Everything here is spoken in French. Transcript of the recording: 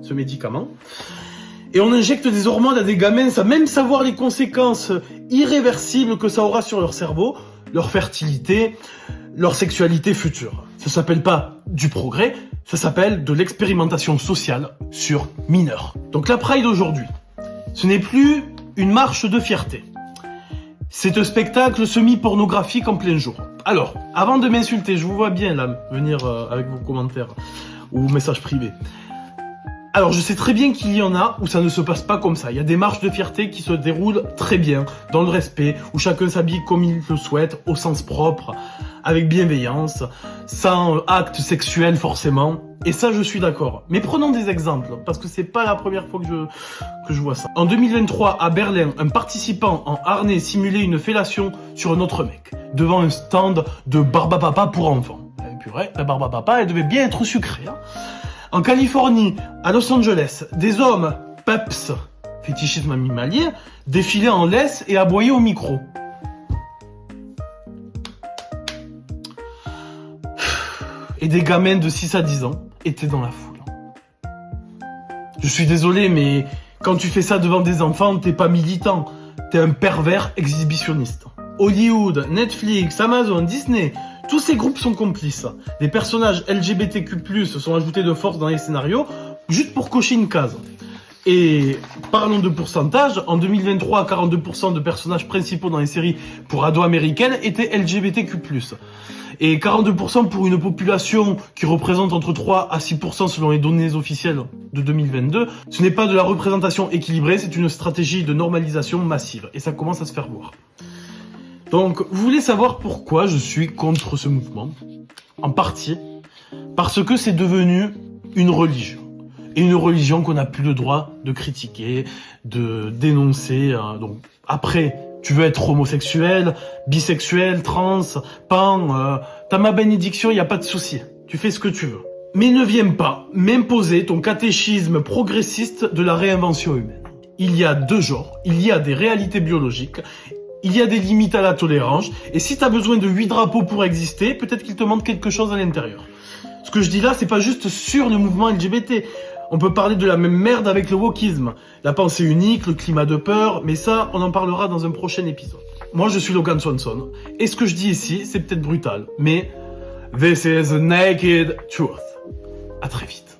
ce médicament. Et on injecte des hormones à des gamins sans même savoir les conséquences irréversibles que ça aura sur leur cerveau, leur fertilité, leur sexualité future. Ça s'appelle pas du progrès, ça s'appelle de l'expérimentation sociale sur mineurs. Donc la Pride aujourd'hui, ce n'est plus une marche de fierté. C'est un spectacle semi-pornographique en plein jour. Alors, avant de m'insulter, je vous vois bien là, venir avec vos commentaires ou messages privés. Alors, je sais très bien qu'il y en a où ça ne se passe pas comme ça. Il y a des marches de fierté qui se déroulent très bien, dans le respect, où chacun s'habille comme il le souhaite, au sens propre, avec bienveillance, sans acte sexuel forcément. Et ça, je suis d'accord. Mais prenons des exemples, parce que c'est pas la première fois que je vois ça. En 2023, à Berlin, un participant en harnais simulait une fellation sur un autre mec, devant un stand de Barbapapa pour enfants. Et purée, la Barbapapa, elle devait bien être sucrée, hein. En Californie, à Los Angeles, des hommes, peps, fétichisme animalier, défilaient en laisse et aboyaient au micro. Et des gamins de 6 à 10 ans étaient dans la foule. Je suis désolé, mais quand tu fais ça devant des enfants, t'es pas militant, t'es un pervers exhibitionniste. Hollywood, Netflix, Amazon, Disney, tous ces groupes sont complices. Des personnages LGBTQ+, sont ajoutés de force dans les scénarios, juste pour cocher une case. Et parlons de pourcentage, en 2023, 42% de personnages principaux dans les séries pour ados américaines étaient LGBTQ+. Et 42% pour une population qui représente entre 3 à 6% selon les données officielles de 2022. Ce n'est pas de la représentation équilibrée, c'est une stratégie de normalisation massive. Et ça commence à se faire voir. Donc, vous voulez savoir pourquoi je suis contre ce mouvement? En partie, parce que c'est devenu une religion. Et une religion qu'on n'a plus le droit de critiquer, de dénoncer. Donc, après, tu veux être homosexuel, bisexuel, trans, pan, t'as ma bénédiction, il n'y a pas de souci. Tu fais ce que tu veux. Mais ne viens pas m'imposer ton catéchisme progressiste de la réinvention humaine. Il y a deux genres, il y a des réalités biologiques, il y a des limites à la tolérance, et si t'as besoin de 8 drapeaux pour exister, peut-être qu'il te manque quelque chose à l'intérieur. Ce que je dis là, c'est pas juste sur le mouvement LGBT. On peut parler de la même merde avec le wokisme, la pensée unique, le climat de peur, mais ça, on en parlera dans un prochain épisode. Moi, je suis Logan Swanson, et ce que je dis ici, c'est peut-être brutal, mais this is naked truth. À très vite.